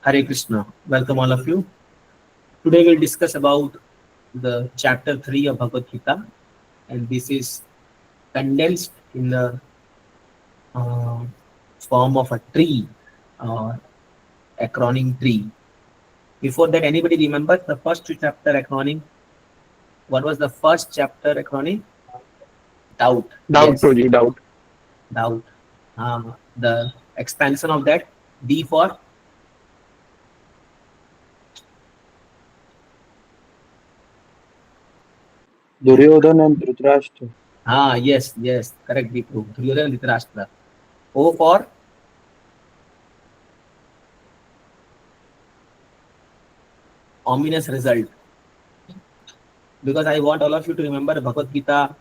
Hare Krishna. Welcome all of you. Today we'll discuss about the chapter 3 of Bhagavad Gita, and this is condensed in the uh, form of a tree, uh, acronym tree. Before that, anybody remember the first two chapter acronym? What was the first chapter acronym? Doubt. Doubt, Yes, Proji, doubt. doubt. The expansion of that, D for Duryodhan and Dhritarashtra. yes, correctly proved. Duryodhana and Dhritarashtra. O for ominous result. Because I want all of you to remember Bhagavad Gita,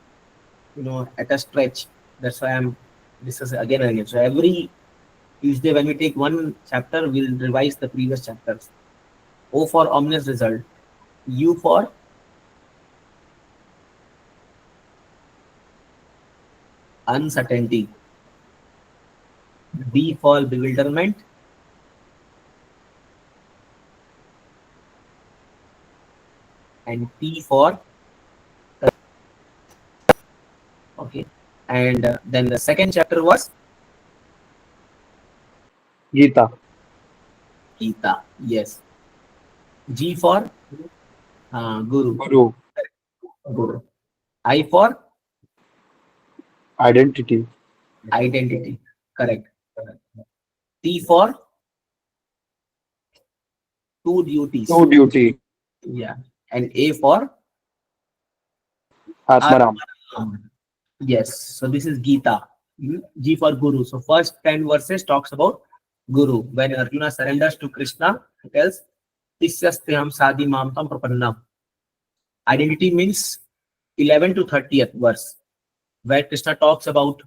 at a stretch. That's why I'm discussing again and again. So every Tuesday when we take one chapter, we'll revise the previous chapters. O for ominous result. U for uncertainty. B for bewilderment. And T for okay. And then the second chapter was Gita. Gita. Yes. G for Guru. Guru. Guru. I for Identity. identity. Correct. T for two duties. True duty. Yeah. And A for Atmaram. Atmanam. Yes. So this is Gita. G for Guru. So first 10 verses talks about Guru. When Arjuna surrenders to Krishna, he tells, Tisyasteham Sadi Mamtam Prapannam. Identity means 11 to 30th verse, where Krishna talks about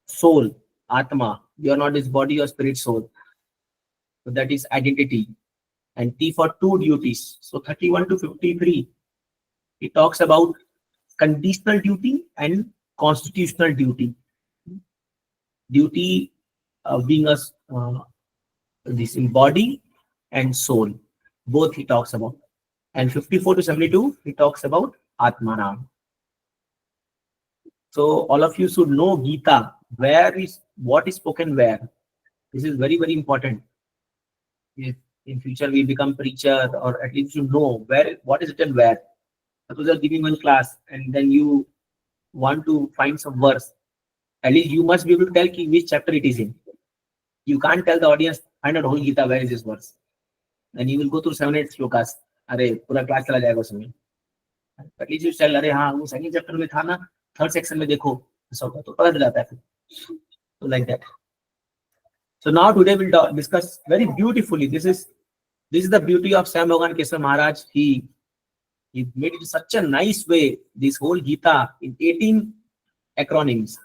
soul, Atma. You are not this body or spirit soul. So that is identity. And T for two duties. So 31 to 53, he talks about conditional duty and constitutional duty. Duty being a this in body and soul, both he talks about. And 54 to 72, he talks about Atmanam. So all of you should know Gita. Where is what is spoken where? This is very very important. If in future we become preacher, or at least you know where what is written where. Suppose you are giving one class and then you want to find some verse. At least you must be able to tell which chapter it is in. You can't tell the audience, find out whole Gita, where is this verse? Then you will go through 7-8 shlokas. अरे पूरा class चला जाएगा उसमें. At least you tell, अरे हाँ वो second chapter में था ना, थर्ड सेक्शन में देखो, ऐसा होता तो पता चल जाता है फिर. So like that. So now today we'll discuss very beautifully. This is the beauty of Sam Bhagavan Kesar Maharaj. He made it such a nice way, this whole Gita in 18 acronyms.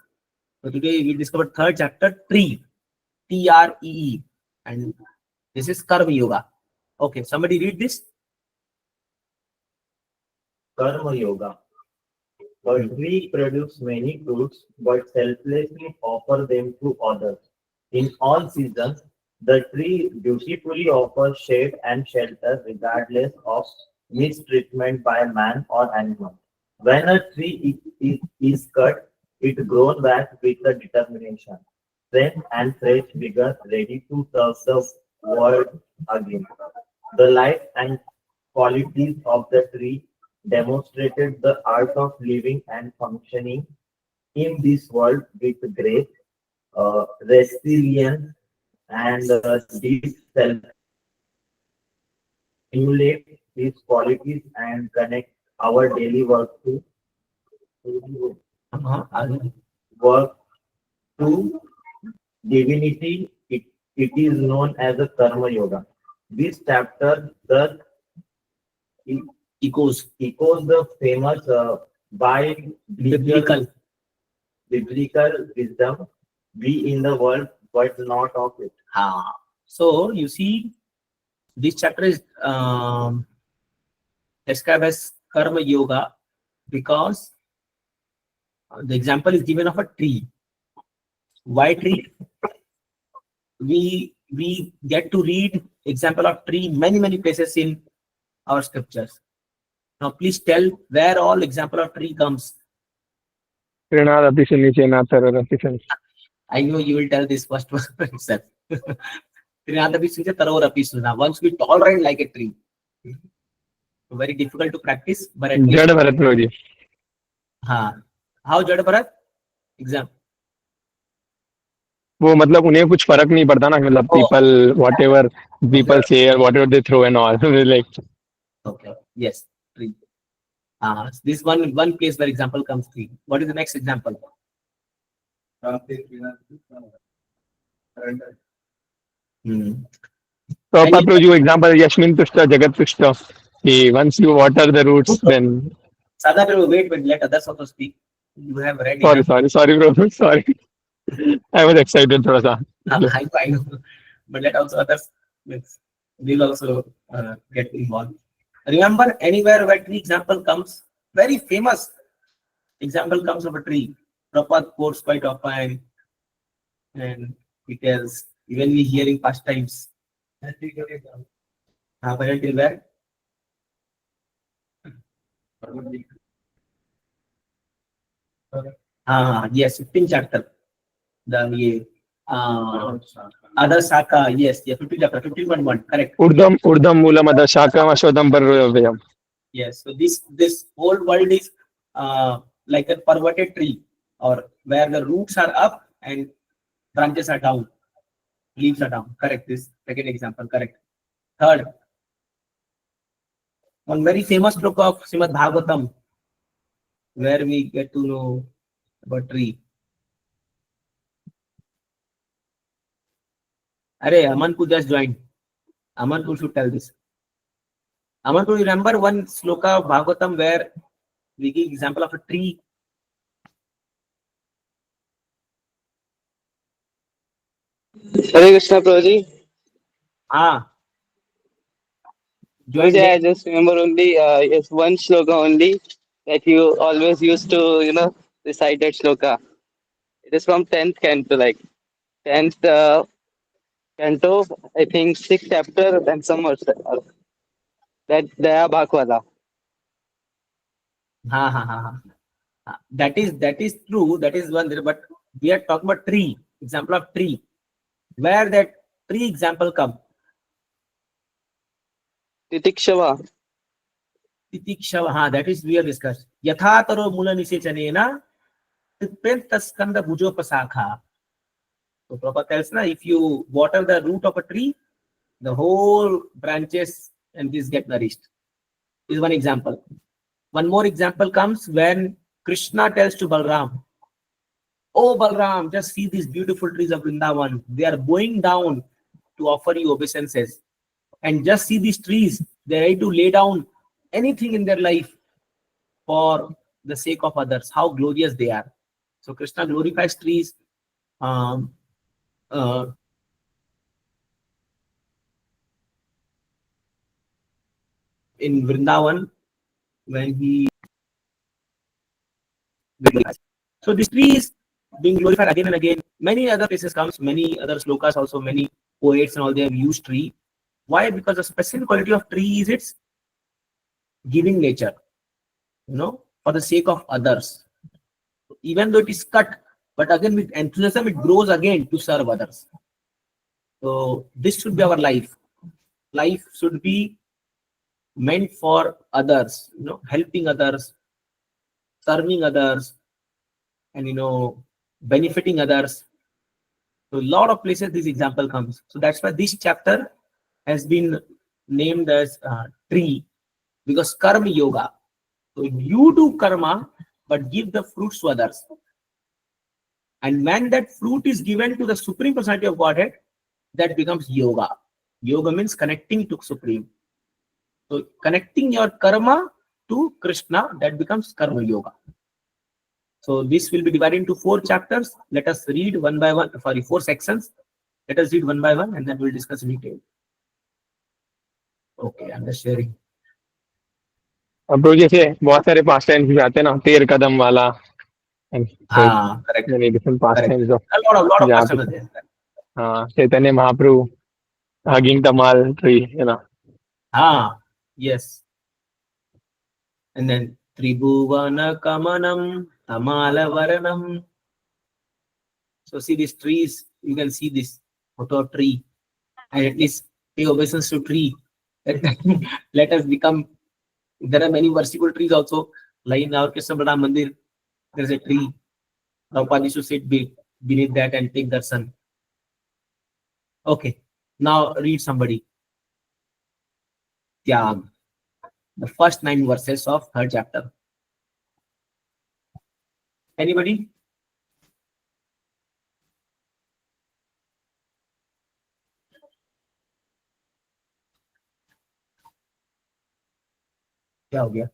So today we discovered third chapter, T.R.E.E. and this is Karma Yoga. Okay, somebody read this. Karma Yoga. A tree produces many fruits, but selflessly offer them to others. In all seasons, the tree dutifully offers shade and shelter regardless of mistreatment by man or animal. When a tree is cut, it grows back with the determination, strength and fresh vigor, ready to serve the world again. The life and qualities of the tree demonstrated the art of living and functioning in this world with grace, resilience, and deep self. Emulate these qualities and connect our daily work to work to divinity. It is known as a Karma Yoga. This chapter thus echoes the famous by Biblical. biblical wisdom, be in the world but not of it. So you see, this chapter is described as Karma Yoga because the example is given of a tree. Why tree? We we get to read example of tree many places in our scriptures. Now please tell where all example of tree comes. Trinadapi Sunichenathararapi Sun. I know you will tell this first one itself. Trinadapi Sunja Tarorapi Suna. Once we tolerate like a tree. Very difficult to practice, but at least. जड़ भरत प्रभु जी. हाँ. How Jada Bharat? Exam. वो मतलब उन्हें कुछ फर्क नहीं पड़ता ना, मतलब Oh, people whatever people okay. say or whatever they throw and all. Like Okay. Yes. Tree. This one place where example comes tree. What is the next example? Hmm. Prabhupada Prabhu ji example Yashmin Tushta Jagat Tushta. Once you water the roots, then Sada Prabhu, wait, let others also speak. You have read sorry, enough. Prabhu, sorry. I was excited thoda sa. I know. But let also others will also get involved. Remember, anywhere where tree example comes, very famous example comes of a tree. Prabhupada quotes quite often, and it is even we hear in past times. But until where? Yes, 15th chapter. The other Saka, yes, 15th chapter, 15.1, correct. Urdham Moolam Adashakam Ashwadam Parvayam. Yes, so this whole world is like a perverted tree, or where the roots are up and branches are down, leaves are down. Correct. This second example, correct. Third, one very famous book of Srimad Bhagavatam, where we get to know about tree. Hare, Amanpur just joined. Amanpur should tell this. Amanpur, you remember one sloka of Bhagavatam where we give example of a tree? Hare Krishna Prabhuji. Join Prabhuji, I late. just remember only yes, one shloka only that you always used to recite that shloka. It is from 10th canto, like 10th canto, I think 6th chapter and some more. That Daya Bhagwala. That is true. That is one there, but we are talking about tree. Example of tree. Where that tree example come? Titikshava. Titikshava. That is we have discussed. Yathataro mula nisechanena tipentaskanda bhujopasakha. So Prabhupada tells na, if you water the root of a tree, the whole branches and this get nourished. This is one example. One more example comes when Krishna tells to Balram, "Oh Balram, just see these beautiful trees of Vrindavan. They are going down to offer you obeisances. And just see these trees. They are ready to lay down anything in their life for the sake of others. How glorious they are." So Krishna glorifies trees. In Vrindavan, when he so this tree is being glorified again and again. Many other places comes, many other slokas also, many poets and all, they have used tree. Why? Because the specific quality of tree is its giving nature, for the sake of others. Even though it is cut, but again with enthusiasm, it grows again to serve others. So this should be our life. Life should be meant for others, helping others, serving others, and benefiting others. So a lot of places this example comes. So that's why this chapter has been named as tree, because karma yoga. So you do karma, but give the fruits to others. And when that fruit is given to the Supreme Personality of Godhead, that becomes yoga. Yoga means connecting to Supreme. So connecting your karma to Krishna, that becomes karma yoga. So this will be divided into 4 chapters. Let us read one by one. 4 sections. Let us read one by one, and then we'll discuss in detail. Okay, I'm just sharing. अब Prabhu जैसे बहुत सारे past times भी आते हैं ना, 13 कदम वाला and Correct. many different past Correct. times of A lot of जहाँ customers पे there. Chaitanya Mahaprabhu hugging tamal tree, Ah, yes. And then Tribhuvana Kamanam Tamala Varanam. So see these trees, you can see this photo of tree, and at least pay obeisance to tree. Let us become. There are many worshipful trees also. Like in our Krishna Balaram Mandir, there is a tree. Prabhupada used to sit beneath that and take darshan. Okay, now read somebody. Tyag, the first 9 verses of third chapter. Anybody? क्या हो गया?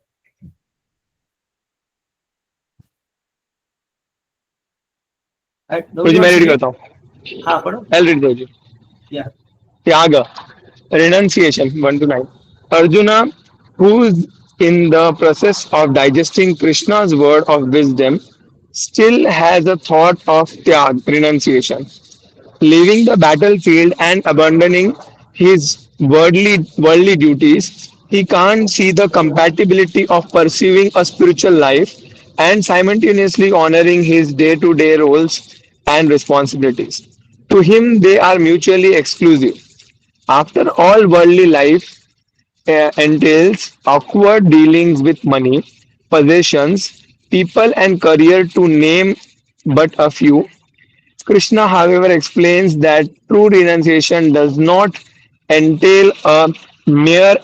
कुछ Nobody मैं wants to read read? करता हूँ. हाँ पढ़ो. I'll read for you. Yeah. Tyaga, renunciation, 1 to 9. Arjuna, who is in the process of digesting Krishna's word of wisdom, still has a thought of tyag, renunciation. Leaving the battlefield and abandoning his worldly duties, he can't see the compatibility of pursuing a spiritual life and simultaneously honoring his day to day roles and responsibilities. To him, they are mutually exclusive. After all, worldly life entails awkward dealings with money, possessions, people, and career, to name but a few. Krishna, however, explains that true renunciation does not entail a mere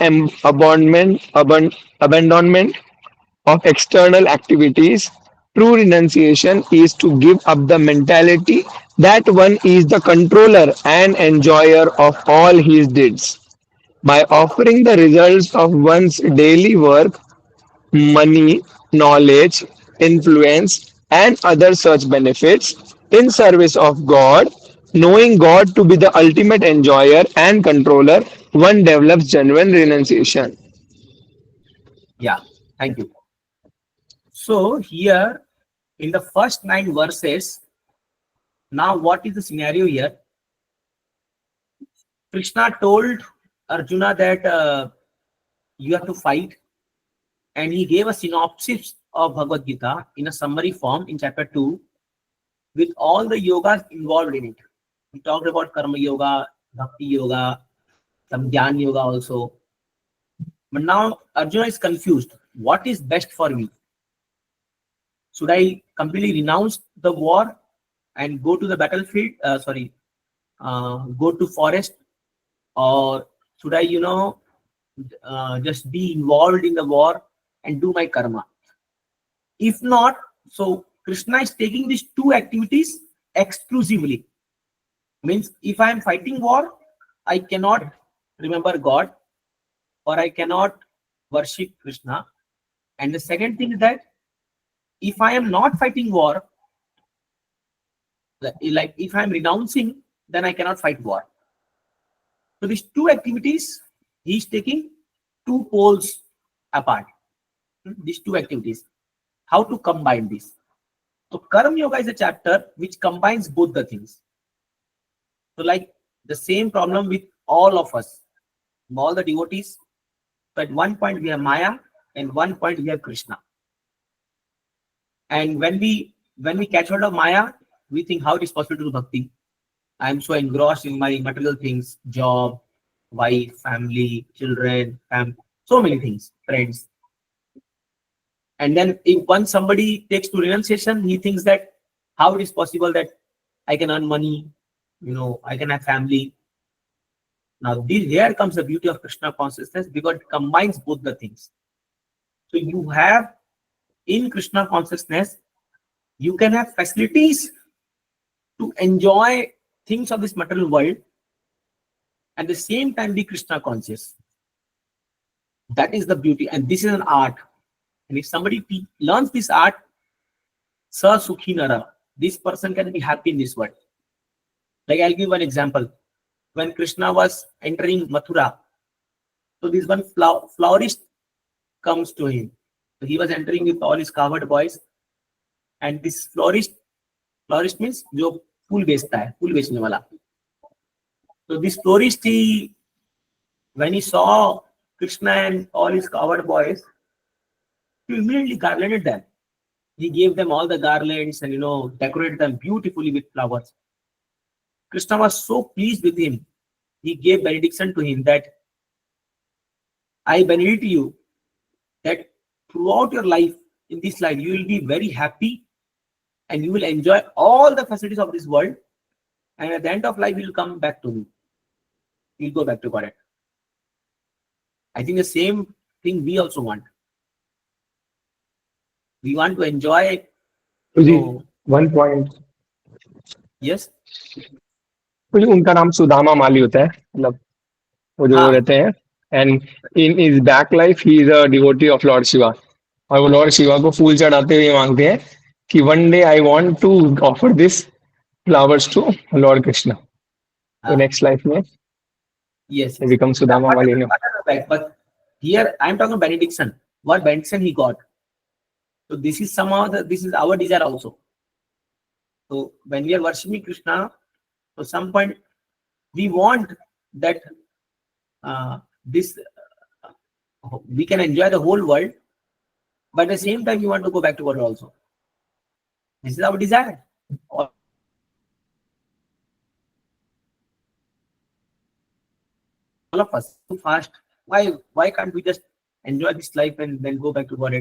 abandonment of external activities. True renunciation is to give up the mentality that one is the controller and enjoyer of all his deeds. By offering the results of one's daily work, money, knowledge, influence, and other such benefits in service of God, knowing God to be the ultimate enjoyer and controller, one develops genuine renunciation. Yeah. Thank you. So here in the first 9 verses, now what is the scenario here? Krishna told Arjuna that you have to fight, and he gave a synopsis of Bhagavad Gita in a summary form in chapter 2 with all the yogas involved in it. He talked about Karma Yoga, Bhakti Yoga, some Jnana Yoga also. But now Arjuna is confused. What is best for me? Should I completely renounce the war and go to the battlefield? Go to forest, or should I, just be involved in the war and do my karma? If not, so Krishna is taking these two activities exclusively. Means if I am fighting war, I cannot remember God, or I cannot worship Krishna. And the second thing is that if I am not fighting war, like if I am renouncing, then I cannot fight war. So these two activities, he is taking two poles apart. These two activities, how to combine this? So Karma Yoga is a chapter which combines both the things. So like the same problem with all of us, all the devotees. So at one point we have Maya, and one point we have Krishna. And when we catch hold of Maya, we think how it is possible to do bhakti. I am so engrossed in my material things, job, wife, family, children, so many things, friends. And then if once somebody takes to renunciation, he thinks that how it is possible that I can earn money, I can have family. Now here comes the beauty of Krishna consciousness, because it combines both the things. So you have in Krishna consciousness, you can have facilities to enjoy things of this material world, at the same time be Krishna conscious. That is the beauty, and this is an art. And if somebody learns this art, sa sukhi nara, this person can be happy in this world. Like I'll give one example. When Krishna was entering Mathura, so this one florist comes to him. So he was entering with all his cowherd boys, and this florist means जो फूल बेचता है, फूल बेचने वाला. So this tourist, he, when he saw Krishna and all his coward boys, he immediately garlanded them. He gave them all the garlands and decorated them beautifully with flowers. Krishna was so pleased with him. He gave benediction to him that I benedict you that throughout your life, in this life, you will be very happy and you will enjoy all the facilities of this world. And at the end of life, you will come back to me. You will go back to God. I think the same thing we also want. We want to enjoy. Ji, one point. Yes. तो उनका नाम सुदामा माली होता है, मतलब वो जो हाँ. रहते हैं, and in is back life he is a devotee of Lord Shiva, और वो लॉर्ड शिवा को फूल चढ़ाते हुए मांगते हैं कि one day I want to offer this flowers to lord Krishna. तो नेक्स्ट लाइफ में Yes. Become Sudama Mali. But here I am talking about benediction. What benediction he got. So this is somehow this is our desire also. So when we are worshiping Krishna, so some point we want that this we can enjoy the whole world, but at the same time we want to go back to God also. This is our desire. All of us too fast. Why can't we just enjoy this life and then go back to God?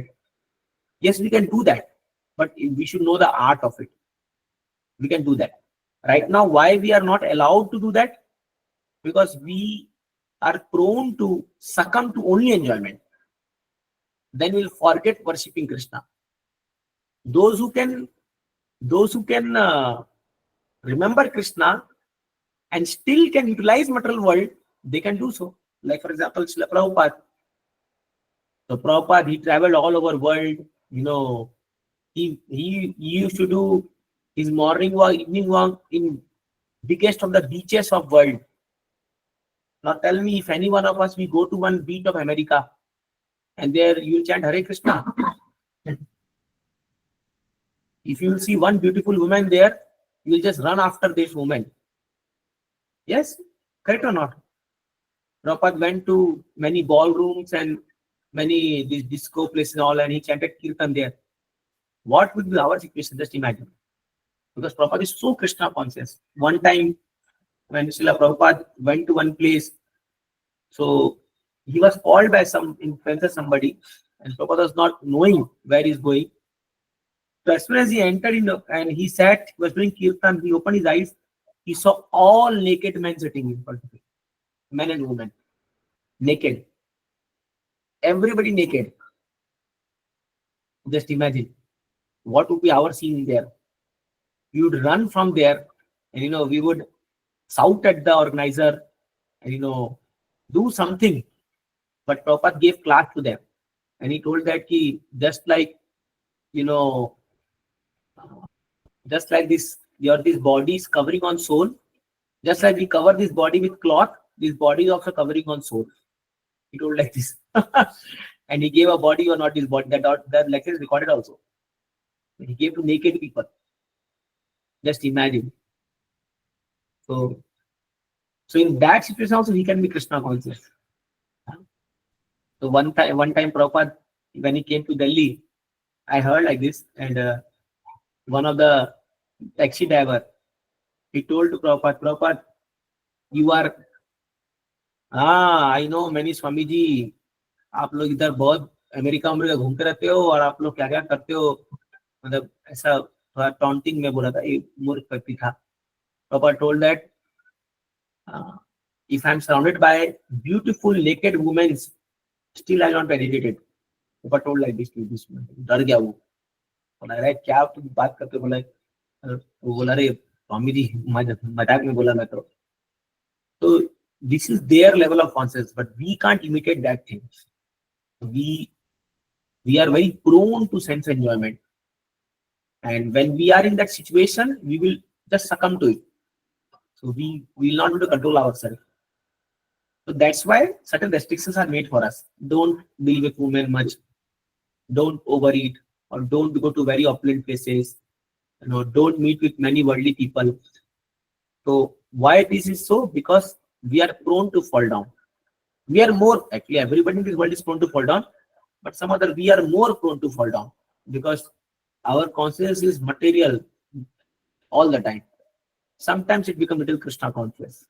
Yes, we can do that, but we should know the art of it. We can do that. Right now, why we are not allowed to do that? Because we are prone to succumb to only enjoyment. Then we'll forget worshipping Krishna. Those who can remember Krishna and still can utilize material world, they can do so. Like for example, Srila Prabhupada. So Prabhupada, he traveled all over world. He used to do his morning walk, evening walk in biggest of the beaches of world. Now tell me, if any one of us, we go to one beach of America and there you will chant Hare Krishna. If you will see one beautiful woman there, you will just run after this woman. Yes, correct or not? Prabhupada went to many ballrooms and many these disco places and all, and he chanted Kirtan there. What would be our situation? Just imagine. Because Prabhupada is so Krishna conscious. One time when Srila Prabhupada went to one place, so he was called by some influencer, somebody, and Prabhupada was not knowing where he's going. So as soon as he entered in and he sat, he was doing Kirtan, he opened his eyes, he saw all naked men sitting in front of him. Men and women. Naked. Everybody naked. Just imagine. What would be our scene there? We would run from there and we would shout at the organizer and do something. But Prabhupada gave class to them. And he told that just like this, this body is covering on soul. Just like we cover this body with cloth, this body is also covering on soul. He told like this. And he gave a body or not his body. That lecture is recorded also. He gave to naked people. Just imagine. So in that situation also he can be Krishna conscious. So one time Prabhupada, when he came to Delhi, I heard like this, and one of the taxi driver, he told to Prabhupada, you are, I know many Swamiji, आप लोग इधर बहुत America घूमते रहते हो और आप लोग क्या क्या करते हो, मतलब ऐसा थोड़ा टॉन्टिंग में बोला था, एक मूर्ख व्यक्ति था. Prabhupada told that if I am surrounded by beautiful naked women, still I will not be agitated. Prabhupada told like this to this man. डर गया वो, बोला अरे क्या तुम बात करते हो, बोला अरे स्वामी जी मजाक में बोला मैं तो. So this is their level of consciousness, but we can't imitate that thing. We are very prone to sense enjoyment, and when we are in that situation, we will just succumb to it. So we will not be able to control ourselves. So that's why certain restrictions are made for us. Don't deal with women much. Don't overeat, or don't go to very opulent places. Don't meet with many worldly people. So why this is so? Because we are prone to fall down. We are more, actually everybody in this world is prone to fall down, but some other we are more prone to fall down because our consciousness is material all the time. Sometimes it becomes little Krishna conscious.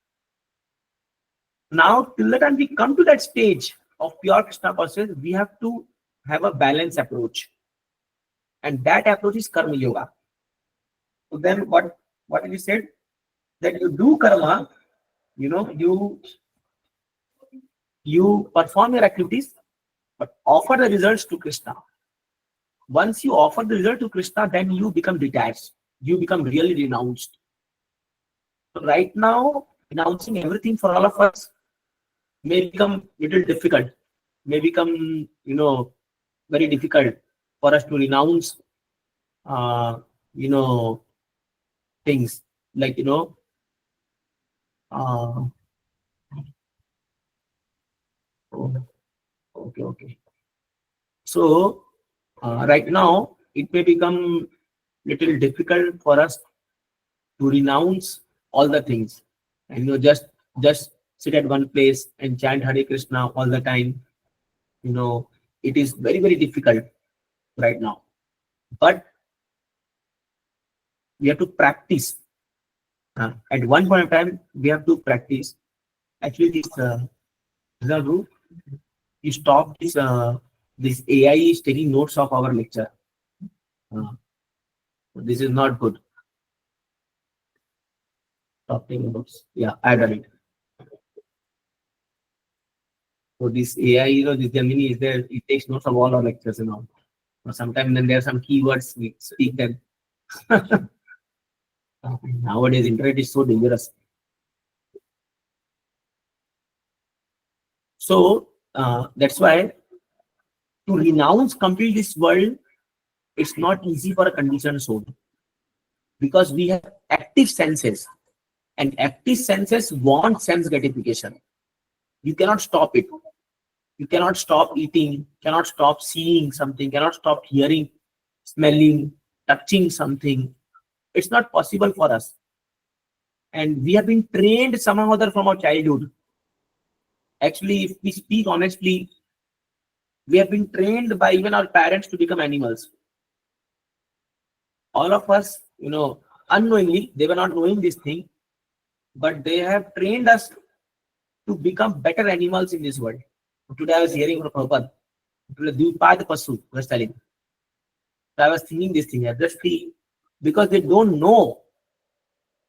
Now, till the time we come to that stage of pure Krishna consciousness, we have to have a balanced approach, and that approach is karma yoga. So then, what we said, that you do karma, you perform your activities, but offer the results to Krishna. Once you offer the result to Krishna, then you become detached. You become really renounced. So right now, renouncing everything for all of us may become little difficult. May become, very difficult for us to renounce, uh, you know, things like, uh, oh, okay. So right now, it may become little difficult for us to renounce all the things, and just sit at one place and chant Hare Krishna all the time. It is very, very difficult right now, but we have to practice. At one point of time, we have to practice. Actually, Guru, you stop this AI is taking notes of our lecture. This is not good. Stop taking notes. Yeah, I done it. So this AI, this Gemini is there. It takes notes of all our lectures and all. Or sometimes then there are some keywords we speak them. Nowadays, internet is so dangerous. So that's why to renounce completely this world, it's not easy for a conditioned soul, because we have active senses, and active senses want sense gratification. You cannot stop it. You cannot stop eating, cannot stop seeing something, cannot stop hearing, smelling, touching something. It's not possible for us. And we have been trained somehow or other from our childhood. Actually, if we speak honestly, we have been trained by even our parents to become animals. All of us, unknowingly, they were not knowing this thing, but they have trained us to become better animals in this world. Today I was hearing from Prabhupada, Dvipad Pasu was telling. So I was thinking this thing, just because they don't know.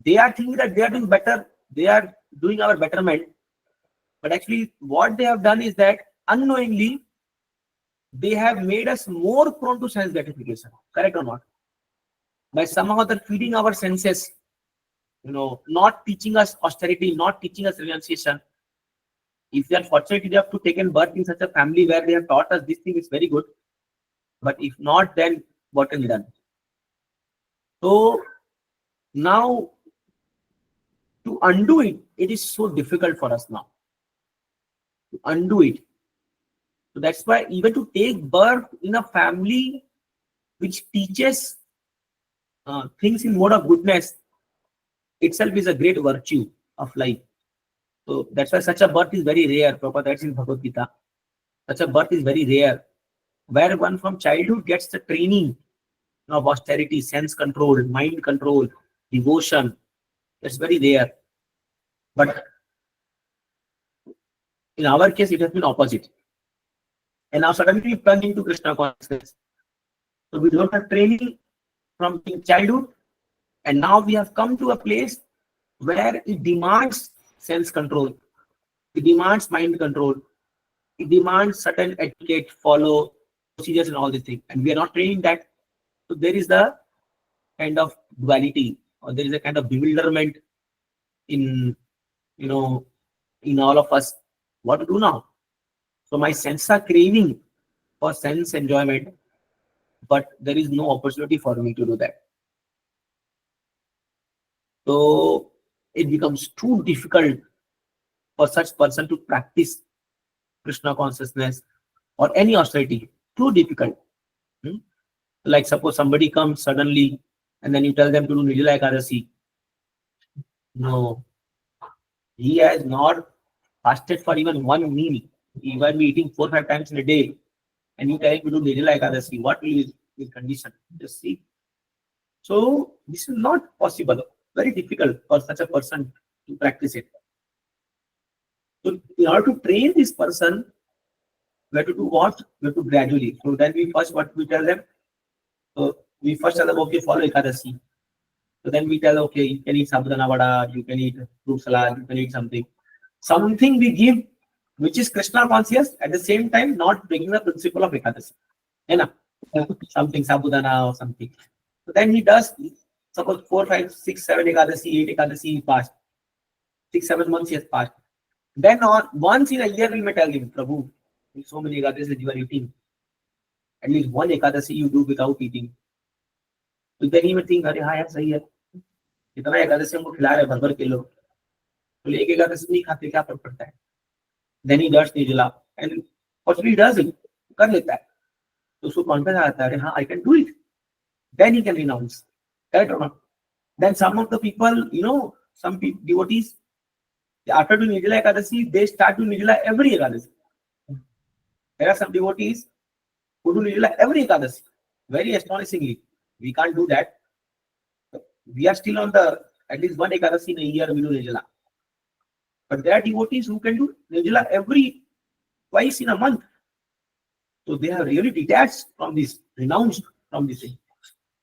They are thinking that they are doing better, they are doing our betterment. But actually, what they have done is that unknowingly, they have made us more prone to sense gratification. Correct or not? By somehow they're feeding our senses, not teaching us austerity, not teaching us renunciation. If they are fortunate enough to taken birth in such a family where they have taught us this thing is very good, but if not, then what can be done? So now to undo it, it is so difficult for us now to undo it. So that's why even to take birth in a family which teaches things in mode of goodness itself is a great virtue of life. So that's why such a birth is very rare. Prabhupada, that's in Bhagavad Gita. Such a birth is very rare, where one from childhood gets the training of austerity, sense control, mind control, devotion. That's very rare. But in our case, it has been opposite. And now suddenly we plunge into Krishna consciousness. So we don't have training from childhood, and now we have come to a place where it demands sense control, it demands mind control, it demands certain etiquette, follow procedures and all these things, and we are not training that. So there is the kind of duality, or there is a kind of bewilderment in in all of us. What to do now? So my senses are craving for sense enjoyment, but there is no opportunity for me to do that. So it becomes too difficult for such person to practice Krishna consciousness or any austerity. Too difficult. Like suppose somebody comes suddenly and then you tell them to do Nirjala Ekadasi. No, He has not fasted for even one meal. He might be eating 4 or 5 times in a day, and you tell him to do Nirjala Ekadasi. What will his condition? Just see. So this is not possible. Very difficult for such a person to practice it. So in order to train this person, we have to do what? We have to gradually. So then we first what we tell them. So we first tell them, okay, follow Ekadasi. So then we tell, okay, you can eat sabudana vada, you can eat fruit salad, you can eat something. Something we give which is Krishna conscious, at the same time not breaking the principle of Ekadasi. You know, something sabudana or something. So then he does, suppose 4, 5, 6, 7 Ekadasi, 8 Ekadasi he passed. 6, 7 months he has passed. Then once in a year we may tell him, Prabhu, so many Ekadasi you are eating. At least one Ekadasi you do without eating. So then he may think, अरे हाँ यार सही है, इतना एकादशी हमको खिला रहे भर भर के लोग, तो एक एकादशी नहीं खाते क्या फर्क पड़ता है? Then he does Nirjala and possibly he does it, कर लेता है, तो उसको कॉन्फिडेंस आता है, अरे हाँ I can do it. Then he can renounce, correct or not? Then some of the people, some devotees, after doing Nirjala Ekadasi, they start doing Nirjala every Ekadasi. There are some devotees who do Nirjala every Ekadasi. Very astonishingly, we can't do that. We are still on at least one Ekadasi in a year we do Nirjala. But there are devotees who can do Nirjala twice in a month. So they have really detached from this, renounced from this thing.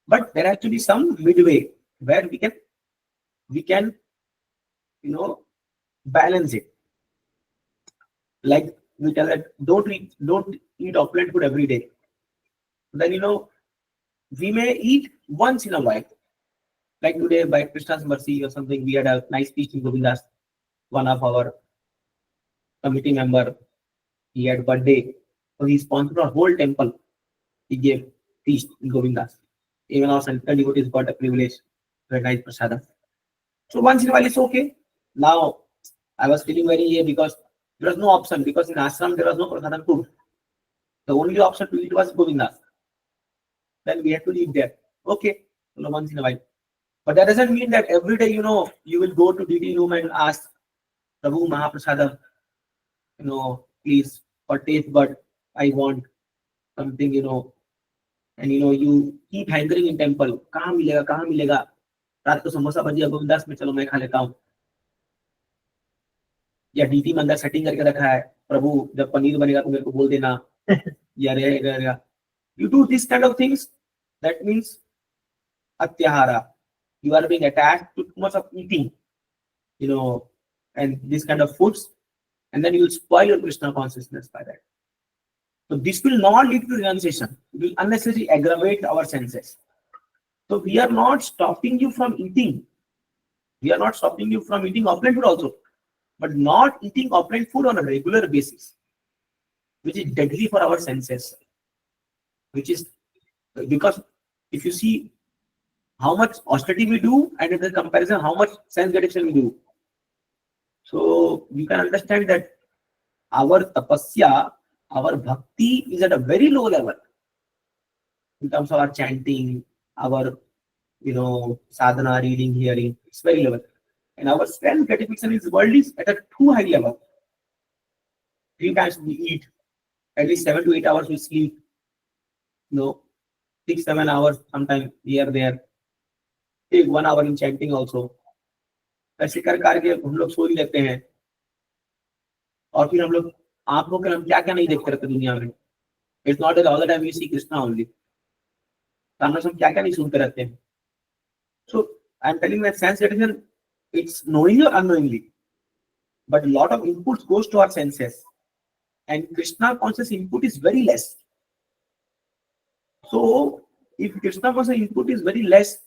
But there has to be some midway where we can balance it. Like we tell that don't eat opulent food every day. Then we may eat once in a while. Like today, by Krishna's mercy or something, we had a nice feast in Govindas. One of our committee member, he had birthday, so he sponsored a whole temple. He gave feast in Govindas. Even our central devotees got a privilege to a nice prasadam. So once in a while it's okay. Now I was feeling very because there was no option, because in ashram there was no prasadam food. The only option to eat was Govindas. Then we had to leave there. Okay, once in a while. But that doesn't mean that every day, you will go to DT room and ask Prabhu Mahaprasadam, please, for taste, but I want something, and you keep hankering in temple. कहाँ मिलेगा, कहाँ मिलेगा? रात को समोसा भजिया गोविंदास में चलो मैं खा लेता हूँ. या DT में अंदर सेटिंग करके रखा है, प्रभु जब पनीर बनेगा तो मेरे को बोल देना. या रहेगा. You do this kind of things. That means atyahara. You are being attached to too much of eating, and this kind of foods, and then you will spoil your Krishna consciousness by that. So this will not lead to renunciation. It will unnecessarily aggravate our senses. So we are not stopping you from eating. We are not stopping you from eating opulent food also, but not eating opulent food on a regular basis, which is deadly for our senses. Which is because if you see how much austerity we do, and in the comparison how much sense gratification we do, so you can understand that our tapasya, our bhakti is at a very low level in terms of our chanting, our sadhana, reading, hearing. It's very level, and our sense gratification is world is at a too high level. 3 times we eat, at least 7 to 8 hours we sleep. 6, 7 hours sometimes here there. Take 1 hour in chanting also. ऐसे कर करके हम लोग सो ही लेते हैं, और फिर हम लोग आंखों के हम क्या क्या नहीं देखते रहते दुनिया में. It's not that all the time we see Krishna only. हम क्या क्या नहीं सुनते रहते हैं. So I'm telling that sense gratification, it's knowingly or unknowingly, but a lot of inputs goes to our senses, and Krishna conscious input is very less. So if Krishna conscious input is very less,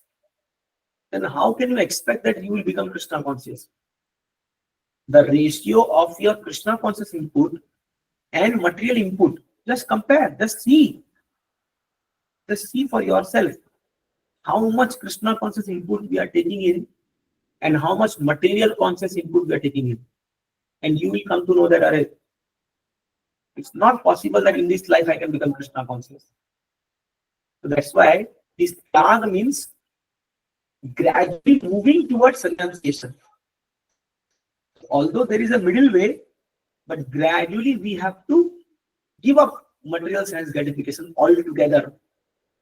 then how can you expect that you will become Krishna conscious? The ratio of your Krishna conscious input and material input, just compare, just see for yourself how much Krishna conscious input we are taking in and how much material conscious input we are taking in, and you will come to know that it's not possible that in this life I can become Krishna conscious. So that's why this Tyag means gradually moving towards renunciation. although there is a middle way, but gradually we have to give up material sense gratification altogether.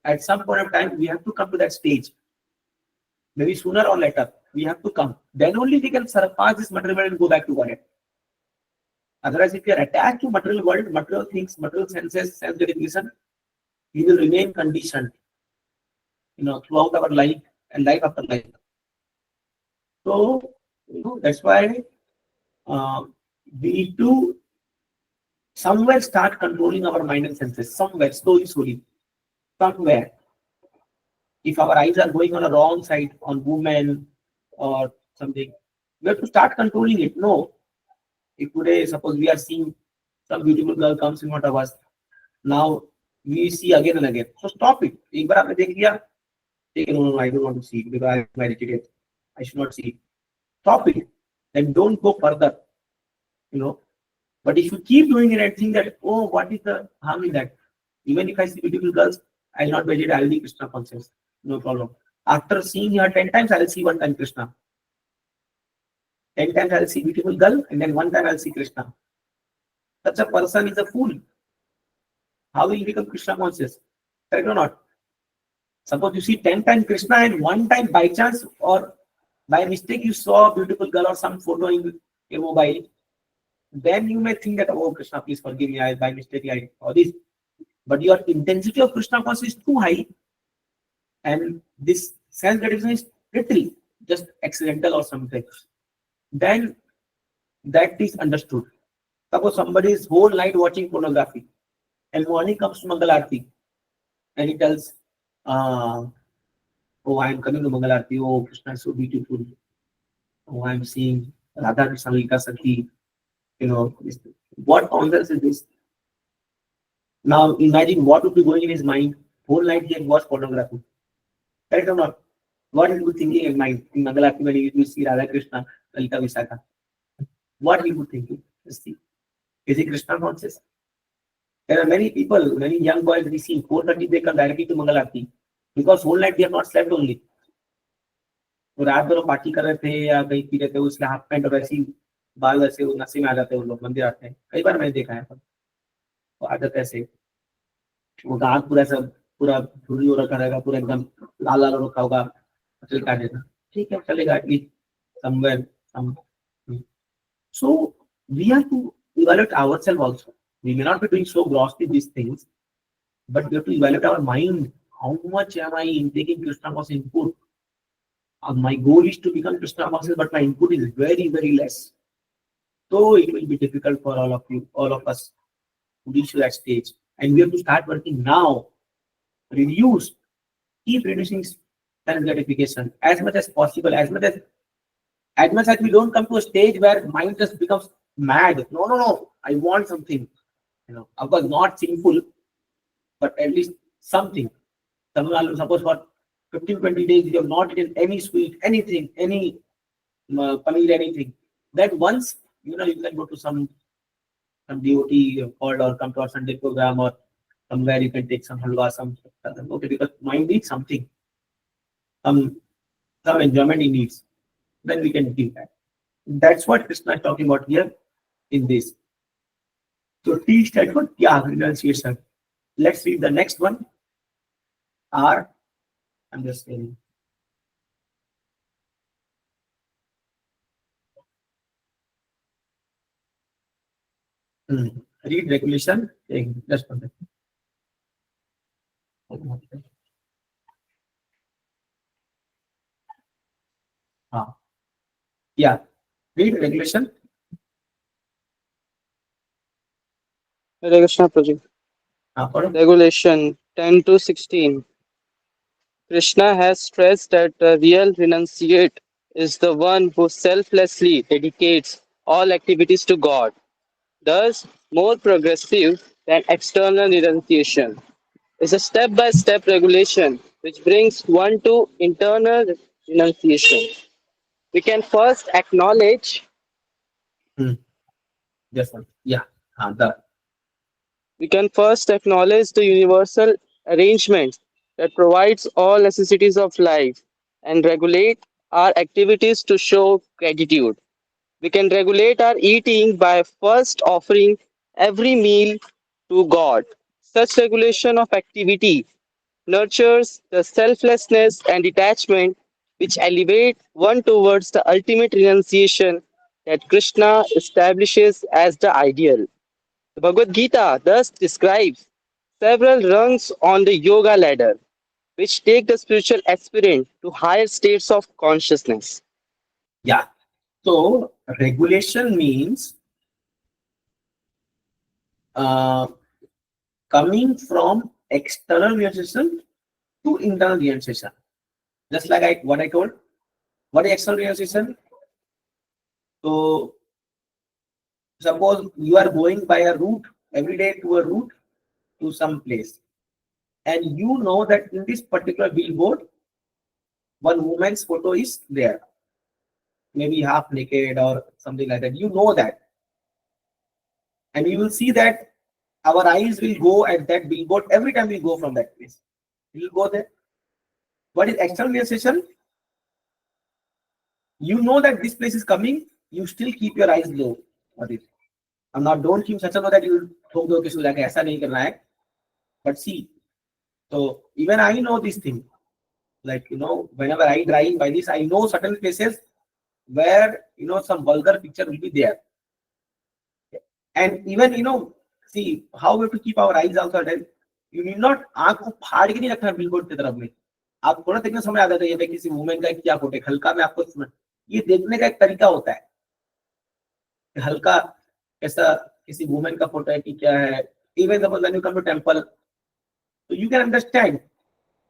At some point of time, we have to come to that stage. Maybe sooner or later, we have to come. Then only we can surpass this material world and go back to Godhead. Otherwise, if you are attached to material world, material things, material senses, sense gratification, we will remain conditioned, throughout our life and life after life. So, that's why uh, we need to somewhere start controlling our mind and senses. Somewhere, slowly, slowly, somewhere. If our eyes are going on a wrong side, on women or something, we have to start controlling it. No, if today, suppose we are seeing some beautiful girl comes in front of us, now we see again and again. So stop it. एक बार आपने देख लिया, ठीक है, no, I don't want to see it because I am meditated. I should not see it. Stop it. Then don't go further. You know. But if you keep doing it and think that, oh, what is the harm in that? Even if I see beautiful girls, I'll not veget, I'll be Krishna conscious. No problem. After seeing her 10 times, I'll see one time Krishna. 10 times I'll see beautiful girl, and then one time I'll see Krishna. Such a person is a fool. How will he become Krishna conscious? Correct or not? Suppose you see 10 times Krishna and one time by chance or by mistake you saw a beautiful girl or some photo in your mobile, then you may think that, oh, Krishna, please forgive me, I by mistake I saw this. But your intensity of Krishna consciousness is too high, and this sense gratification is little, just accidental or something. Then that is understood. Suppose somebody is whole night watching pornography, and morning comes to Mangal Aarti, and he tells, oh, I am coming to Mangal Aarti, oh, Krishna is so beautiful. Oh, I am seeing Radha Krishna Lika Sakhi. What nonsense is this? Now imagine what would be going in his mind. Whole night he had watched pornography. Correct or not? What he would be thinking in mind in Mangal Aarti when he will see Radha Krishna Lalita Visakha? What he would think? Let's see. Is he Krishna conscious? There are many people, many young boys we see 4:30 they come directly to Mangal Aarti because whole night they have not slept only. वो रात भर party कर रहे थे या कहीं P रहे थे, उसके हाफ पैंट और ऐसी बाल वैसे वो नशे में आ जाते हैं, वो लोग मंदिर आते हैं. कई बार मैंने देखा है. वो आदत ऐसे वो दांत पूरा सब पूरा धुरी हो रखा रहेगा, पूरा एकदम लाल लाल रखा होगा, चल काट देना, ठीक है चलेगा at least somewhere some. So we have to evaluate ourselves also. We may not be doing so grossly these things, but we have to evaluate our mind. How much am I intaking Krishna conscious input? My goal is to become Krishna conscious, but my input is very, very less. So it will be difficult for all of you, all of us to reach to that stage. And we have to start working now. Reduce, keep reducing self gratification as much as possible, as much as we don't come to a stage where mind just becomes mad. No, I want something. Of course, not sinful, but at least something. Suppose for 15, 20 days you have not eaten any sweet, anything, any paneer, anything. That once, you can go to some devotee called or come to our Sunday program or somewhere you can take some halwa, okay, because mind needs something, some enjoyment it needs. Then we can give that. That's what Krishna is talking about here in this. So T stands for Tyag, renunciation. Let's read the next one. R, I'm just saying. Read regulation. Just one minute. Yeah. Read regulation. Hare Krishna Prabhu. Regulation 10 to 16. Krishna has stressed that the real renunciate is the one who selflessly dedicates all activities to God, thus more progressive than external renunciation. Is a step-by-step regulation which brings one to internal renunciation. We can first acknowledge Yes, sir. Yeah. The we can first acknowledge the universal arrangement that provides all necessities of life and regulate our activities to show gratitude. We can regulate our eating by first offering every meal to God. Such regulation of activity nurtures the selflessness and detachment which elevate one towards the ultimate renunciation that Krishna establishes as the ideal. The Bhagavad Gita thus describes several rungs on the yoga ladder, which take the spiritual aspirant to higher states of consciousness. Yeah. So regulation means uh, coming from external realization to internal realization. Just like what I told. What is external realization? So suppose you are going by a route every day to a route to some place, and you know that in this particular billboard, one woman's photo is there, maybe half naked or something like that. You know that, and you will see that our eyes will go at that billboard every time we go from that place. We will go there. What is external realization? You know that this place is coming, you still keep your eyes low on it. I'm not, don't keep such a low that you ठोक दो किसी को जाके ऐसा नहीं करना है. But see, so even I know this thing. Like, whenever I drive by this, I know certain places where, some vulgar picture will be there. And even, see how we have to keep our eyes also. You need not आंख को फाड़ के नहीं रखना बिल्कुल की तरफ में. आप थोड़ा देखने समय आ जाता है ये किसी वुमेन का क्या फोटो हल्का में आपको ये देखने का एक तरीका होता है. हल्का ऐसा किसी वुमेन का फोटो है कि क्या है. Even suppose when you come to temple, so you can understand.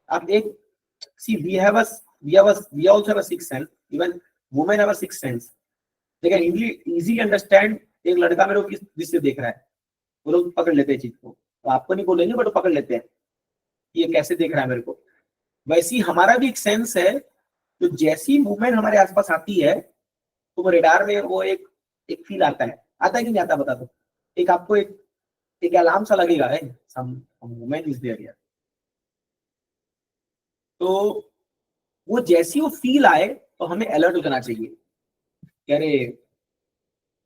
आप एक see we also have a sixth sense. Even women have a sixth sense. They can easily understand. एक लड़का मेरे को किस दृष्टि से देख रहा है, वो लोग पकड़ लेते हैं चीज को. तो आपको नहीं बोलेंगे बट पकड़ लेते हैं ये कैसे देख रहा है मेरे को. वैसी हमारा भी एक सेंस है. तो जैसी मूवमेंट हमारे आसपास आती है तो वो रेडार में वो एक फील आता है कि नहीं आता बता दो. एक आपको एक अलार्म सा लगेगा है सम मूवमेंट इज देयर. तो वो जैसी वो फील आए तो हमें अलर्ट हो जाना चाहिए. अरे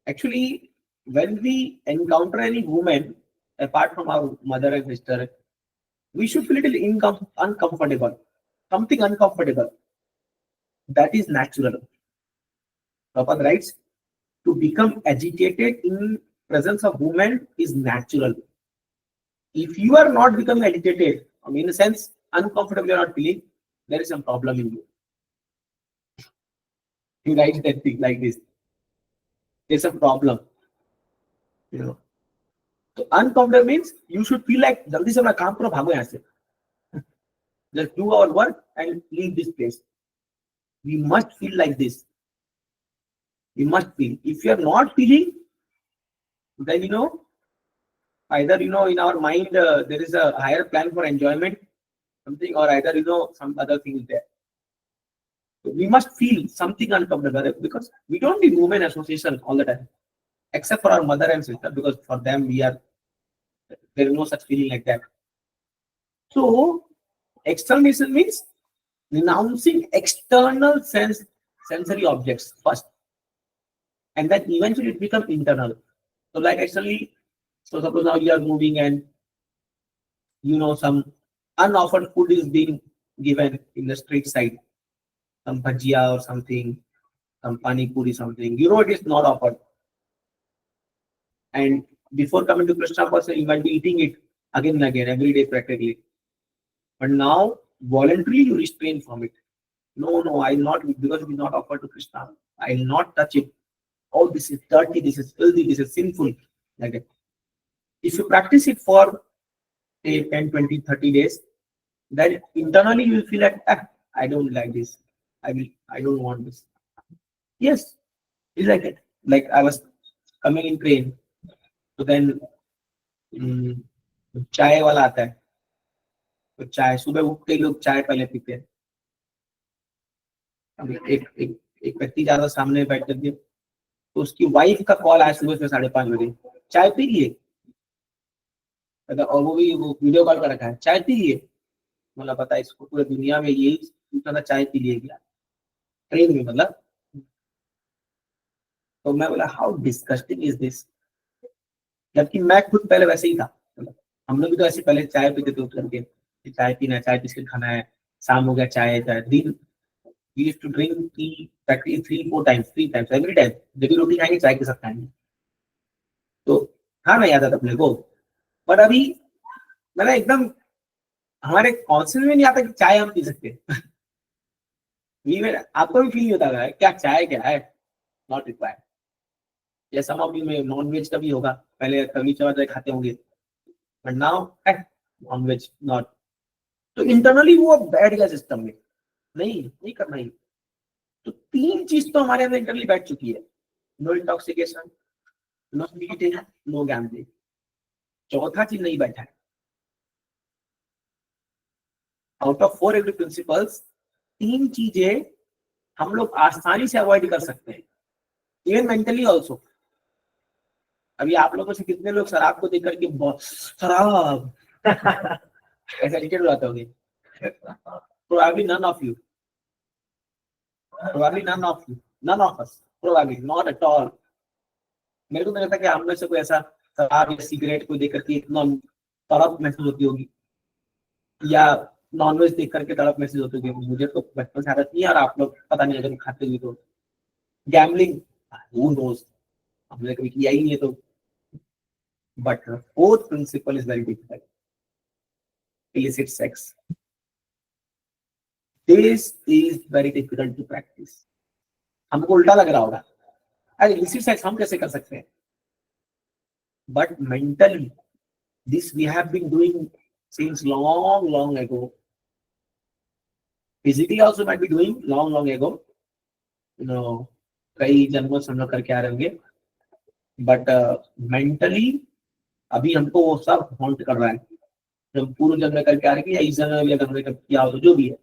actually when we encounter any woman apart from our mother and sister, we should feel a little uncomfortable, something uncomfortable. That is natural. Prabhupada writes, to become agitated in presence of woman is natural. If you are not becoming agitated, I mean, in a sense, uncomfortable, you are not feeling, there is some problem in you. He writes that thing like this. There's a problem. So uncomfortable means you should feel like jaldi se apna kaam karo, bhago yahan se. Just do our work and leave this place. We must feel like this. We must feel. If you are not feeling, then either in our mind there is a higher plan for enjoyment, something, or either some other thing is there. So we must feel something uncomfortable because we don't need women association all the time, except for our mother and sister, because for them there is no such feeling like that. So externalization means renouncing external sensory objects first, and then eventually it becomes internal. So like actually, so suppose now you are moving and some unoffered food is being given in the street side, some bhajia or something, some pani puri something, it is not offered. And before coming to Krishna person, you might be eating it again and again, every day practically. But now, voluntarily you restrain from it. No, I will not, because it is not offered to Krishna. I will not touch it. Oh, this is dirty, this is filthy, this is sinful. Like that. If you practice it for say 10, 20, 30 days, then internally you will feel like, I don't like this. I don't want this. Yes, it's like it. Like I was coming in train. तो then चाय वाला आता है. तो चाय सुबह उठ के लोग चाय पहले पीते हैं. अभी एक व्यक्ति ज्यादा सामने बैठ कर दिया तो उसकी वाइफ का कॉल आया सुबह से 5:30 बजे, चाय पी लिए. और वो भी वीडियो कॉल कर रखा है, चाय पी लिए. मतलब पता है इसको पूरी दुनिया में यही पूछना था, चाय पी लिए क्या ट्रेन में. मतलब तो मैं बोला हाउ डिस्गस्टिंग इज दिस, जबकि मैं खुद पहले वैसे ही था। हम लोग भी तो ऐसे पहले चाय पीते थे उठ करके, चाय पीना है, चाय बिस्किट खाना है, शाम हो गया चाय चाय, दिन we used to drink tea practically 3 4 times, 3 times every time, जब भी रोटी खाएंगे चाय के साथ खाएंगे। तो हाँ ना, याद आता अपने को। बट अभी मैंने एकदम, हमारे कॉन्सेप्ट में नहीं आता कि चाय हम पी सकते हैं। आपको भी फील नहीं होता है क्या चाय क्या है, नॉट रिक्वायर्ड। या सम ऑफ यू में नॉन वेज का भी होगा, पहले कभी चाय खाते होंगे, but now non veg not. तो इंटरनली वो बैठ गया सिस्टम में, नहीं नहीं करना ही। तो 3 चीज तो हमारे अंदर इंटरनली बैठ चुकी है, no intoxication, no meat eating, no gambling. चौथा चीज नहीं बैठा है। आउट ऑफ 4 एग्री प्रिंसिपल्स 3 चीजें हम लोग आसानी से अवॉइड कर सकते हैं, इवन मेंटली ऑल्सो। अभी आप लोगों से कितने लोग शराब को देख करके शराब ऐसा रिलेटेड हो जाते होंगे? Probably none of you, probably none of you, none of us, probably not at all। मेरे को नहीं लगता कि हम में से कोई ऐसा शराब या सिगरेट को देख करके इतना तड़प महसूस होती होगी, या नॉनवेज देख करके तड़प महसूस होती होगी। मुझे तो बचपन से आदत नहीं है, और आप लोग पता नहीं अगर खाते हुए तो। गैम्बलिंग, who knows, हमने कभी किया ही नहीं है तो। But fourth principle is very difficult, illicit sex. This is very difficult to practice। हमको उल्टा लग रहा होगा, अरे illicit sex हम कैसे कर सकते हैं? But mentally, this we have been doing since long ago। Physically also might be doing long ago, कई जन्मों से हम लोग करके आ रहे होंगे। बट मेंटली अभी हमको वो सब हॉन्ट कर रहा है, जब पूर्व जन्म में करके आ रहे हैं, या इस जन्म में जन्म में किया हो तो जो भी है,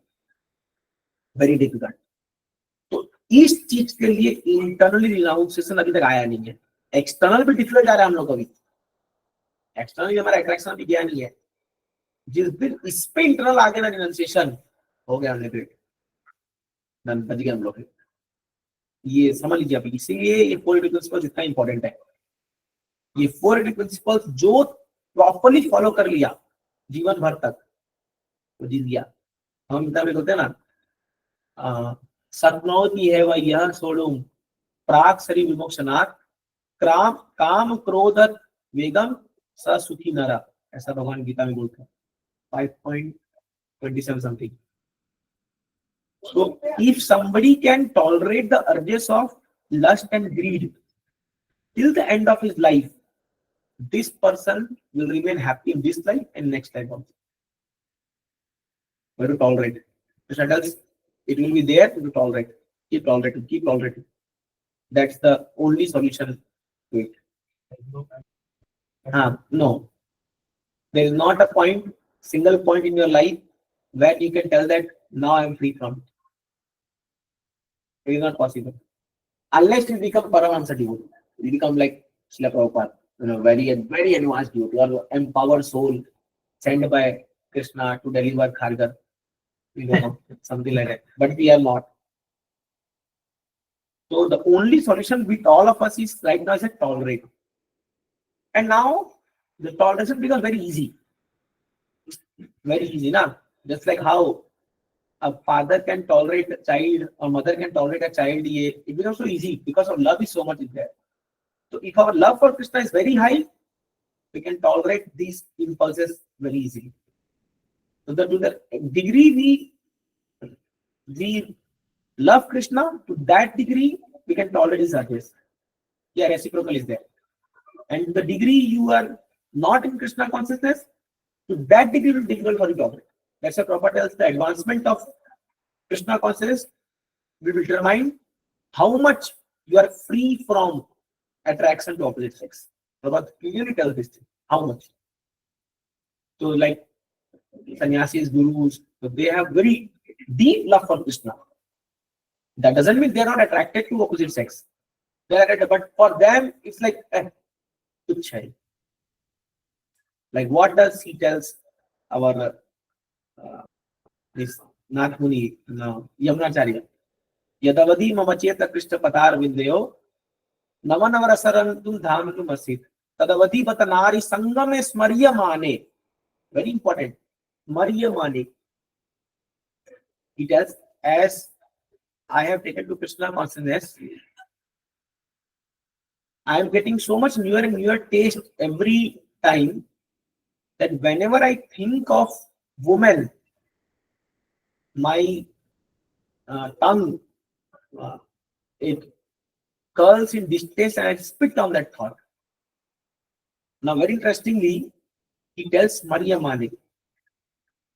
वेरी डिफिकल्ट। तो इस चीज के लिए इंटरनली रिनाउंसिएशन अभी तक आया नहीं है। एक्सटर्नल भी डिफिकल्ट जा रहा है हम लोग को अभी, एक्सटर्नली हमारा अट्रैक्शन भी गया नहीं है। जिस दिन इस पे इंटरनल आ गया ना रिनाउंसिएशन, हो गया हमने ग्रेट, बच गया हम लोग। ये समझ लीजिए अभी, इसीलिए ये 4 प्रिंसिपल्स इतना इंपॉर्टेंट है। ये 4 प्रिंसिपल्स जो प्रॉपरली फॉलो कर लिया जीवन भर तक, वो जीत गया। हम गीता में बोलते हैं ना, सपनौती है वह यह सोड़ूं प्राक शरीर विमोक्षनाथ क्राम काम क्रोध वेगम स सुखी नरा, ऐसा भगवान गीता में बोलते हैं 5.27 something। So if somebody can tolerate the urges of lust and greed till the end of his life, this person will remain happy in this life and next life also. Where to tolerate the adults, it will be there to tolerate, keep tolerating. That's the only solution to it. No, there is not a single point in your life where you can tell that now I am free from it. It is not possible unless you become Paramahansa devotee. You become like Srila Prabhupada, very advanced devotee, or empowered soul sent by Krishna to deliver Kharghar, something like that. But we are not. So the only solution with all of us is right now is to tolerate. And now the toleration becomes very easy. Very easy, na? Just like how a father can tolerate a child or mother can tolerate a child, it becomes so easy because our love is so much in there. So if our love for Krishna is very high, we can tolerate these impulses very easily. So to the degree we love Krishna, to that degree we can tolerate his urges. Yeah, reciprocal is there. And the degree you are not in Krishna consciousness, to that degree it will be difficult for you to operate. That's why Prabhupada tells the advancement of Krishna consciousness will determine how much you are free from attraction to opposite sex. Prabhupada clearly tells this thing, how much. So like sannyasis, gurus, so they have very deep love for Krishna. That doesn't mean they are not attracted to opposite sex. They are attracted, but for them it's like like what does he tells our this Nath Muni, Yamunacharya, Yadavadi mama cheta Krishna patar vidyo नवनवरसरन्तुं धामतुमसित् तदवधिपत नारी संगमे स्मर्यमाने. Very important. Smaryamane. It as I have taken to Krishna consciousness, I am getting so much newer and newer taste every time that whenever I think of woman, my tongue it curls in distaste and I spit on that thought. Now, very interestingly, he tells Maria Mane.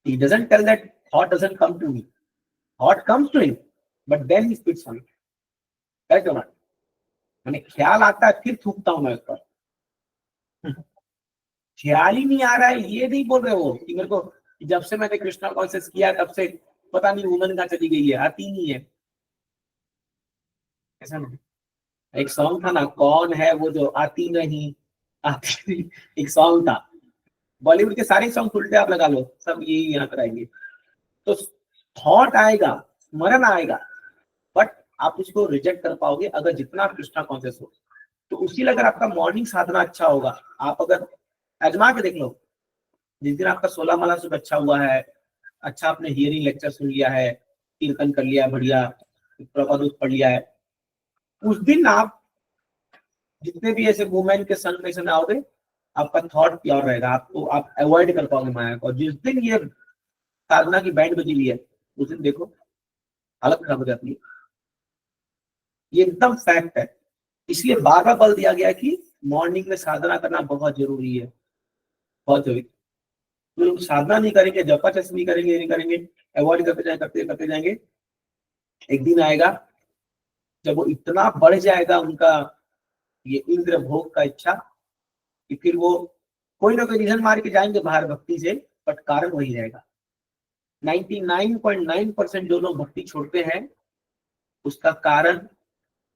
He doesn't tell that thought doesn't come to me. Thought comes to him, but then he spits on it. That's the one. मैंने ख्याल आता है फिर थूकता हूं मैं उस पर. ख्याल ही नहीं आ रहा है, ये नहीं बोल रहे हो कि मेरे को जब से मैंने कृष्णा कॉन्शियस किया तब से पता नहीं वुमन कहाँ चली गई है, आती नहीं है. ऐसा नहीं. एक सॉन्ग था ना, कौन है वो जो आती नहीं आती नहीं, एक सॉन्ग था. बॉलीवुड के सारे सॉन्ग उल्टे आप लगा लो, सब यही यहाँ पर आएंगे. तो थॉट आएगा, स्मरण आएगा, बट आप उसको रिजेक्ट कर पाओगे अगर जितना आप कृष्णा कॉन्शियस हो. तो उसी अगर आपका मॉर्निंग साधना अच्छा होगा, आप अगर आजमा के देख लो, जिस दिन आपका 16 माला सुबह अच्छा हुआ है, अच्छा आपने हियरिंग लेक्चर सुन लिया है, कीर्तन कर लिया बढ़िया, प्रपदूत पढ़ लिया है, उस दिन आप जितने भी ऐसे वुमेन के संग में आओगे, आपका थॉट प्योर रहेगा, आपको आप अवॉइड कर पाओगे माया को. और जिस दिन ये साधना की बैंड बजी हुई है, उस दिन देखो हालत खराब हो जाती है. ये एकदम फैक्ट है. इसलिए बार बार बल दिया गया कि मॉर्निंग में साधना करना बहुत जरूरी है, बहुत जरूरी. तो लोग साधना नहीं करेंगे, जपा नहीं करेंगे, नहीं करेंगे, अवॉइड करते जाएंगे, एक दिन आएगा जब वो इतना बढ़ जाएगा उनका ये इंद्र भोग का इच्छा कि फिर वो कोई ना कोई रीजन मार के जाएंगे बाहर भक्ति से, बट कारण वही रहेगा. 99.9% जो लोग भक्ति छोड़ते हैं उसका कारण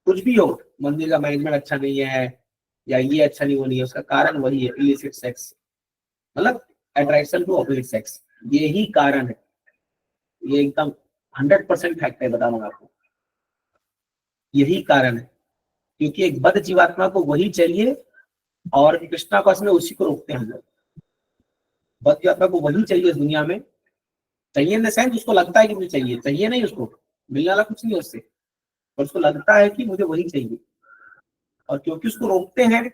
कुछ भी हो, मंदिर का मैनेजमेंट अच्छा नहीं है या ये अच्छा नहीं, वो नहीं है, उसका कारण वही है, इलिसिट सेक्स, मतलब अट्रैक्शन टू ऑपोजिट सेक्स. यही कारण है. ये एकदम 100% फैक्ट है, बता दूंगा आपको. यही कारण है, क्योंकि एक बद्ध जीवात्मा को वही चाहिए और कृष्णा कॉस में उसी को रोकते हैं हम लोग. बद्ध जीवात्मा को वही चाहिए इस दुनिया में. चाहिए इन द सेंस उसको लगता है कि मुझे चाहिए, चाहिए नहीं, उसको मिलने वाला कुछ नहीं उससे, और उसको लगता है कि मुझे वही चाहिए. और क्योंकि उसको रोकते हैं,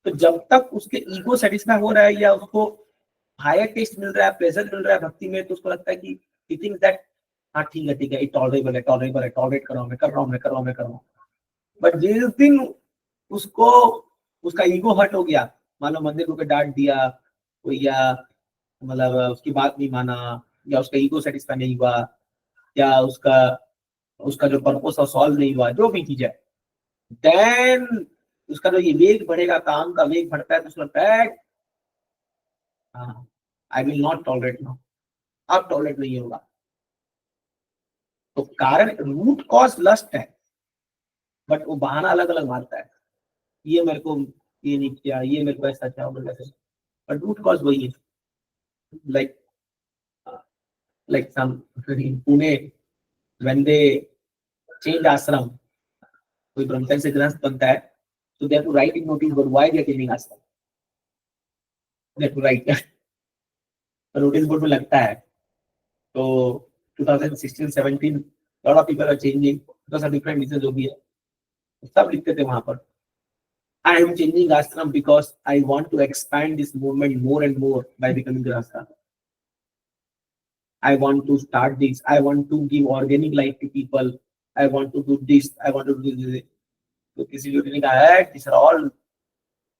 तो जब तक उसके ईगो सेटिस्फाई हो रहा है या उसको हायर टेस्ट मिल रहा है, प्लेजर मिल रहा है भक्ति में, तो उसको लगता है कि ही थिंक्स दैट हाँ ठीक है, टॉलरेबल है, टॉलरेट कर रहा हूँ, मैं कर रहा हूँ. बट जिस दिन उसको उसका ईगो हट हो गया, मान लो मंदिर को डांट दिया कोई, या मतलब उसकी बात नहीं माना, या उसका ईगो सेटिस्फाई नहीं हुआ, या उसका जो पर्पस सॉल्व नहीं हुआ, जो भी चीज है, देन उसका जो ये वेग बढ़ेगा, काम का वेग बढ़ता है, तो उसको लगता है I will not tolerate now, अब टॉलरेट नहीं होगा. तो कारण रूट कॉज लस्ट है, बट वो बहाना अलग अलग मारता है. ये मेरे को ये नहीं किया, ये मेरे को ऐसा क्या, बट रूट कॉज वही है. like some in Pune, when they change ashram, कोई ब्रह्मचारी से ग्रस्त बनता है, so they have to write in notice board why they are changing ashram. They have to write. Notice board में लगता है. तो 2016-17 lot of people are changing because of different reasons जो भी है, सब लिखते थे वहां पर, I am changing ashram because I want to expand this movement more and more by becoming grasta. I want to start this. I want to give organic life to people. I want to do this. I want to do this. तो किसी व्यक्ति ने कहा है these are all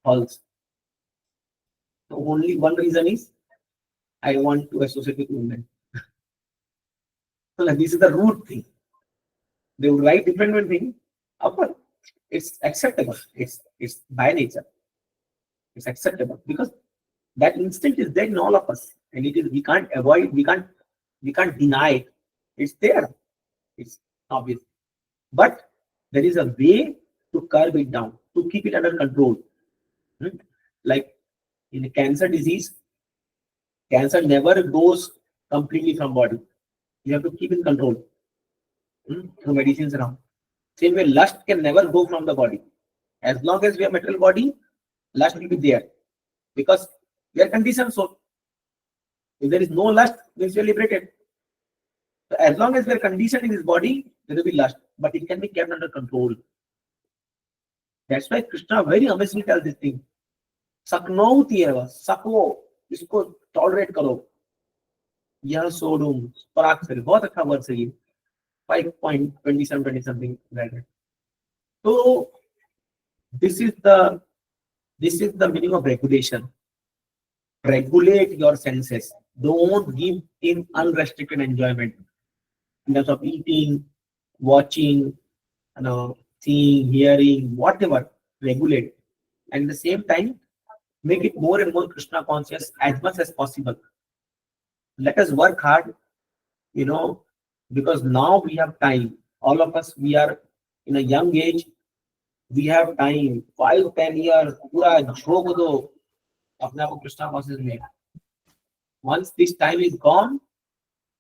false. So only one reason is I want to associate with women. So like, this is the root thing. They would write different thing. Of course, it's acceptable. It's by nature. It's acceptable because that instinct is there in all of us, and it is we can't avoid. We can't deny it. It's there. It's obvious. But there is a way to curb it down, to keep it under control. Like in a cancer disease, cancer never goes completely from body. You have to keep in control through medicines around. Same way, lust can never go from the body. As long as we have material body, lust will be there because we are conditioned. So if there is no lust, means we are liberated. So as long as we are conditioned in this body, there will be lust, but it can be kept under control. That's why Krishna very amazingly tells this thing. Saknauti eva, sakvo, इसको tolerate करो. यह सोडूम, पराक्षर, बहुत अच्छा word है ये. 5.27, 20 something like that. So this is the meaning of regulation. Regulate your senses. Don't give in unrestricted enjoyment in terms of eating, watching, seeing, hearing, whatever. Regulate, and at the same time make it more and more Krishna conscious as much as possible. Let us work hard, because now we have time. All of us, we are in a young age. We have time. 5-10 years. पूरा झोंक दो अपने आप को Krishna conscious में. Once this time is gone,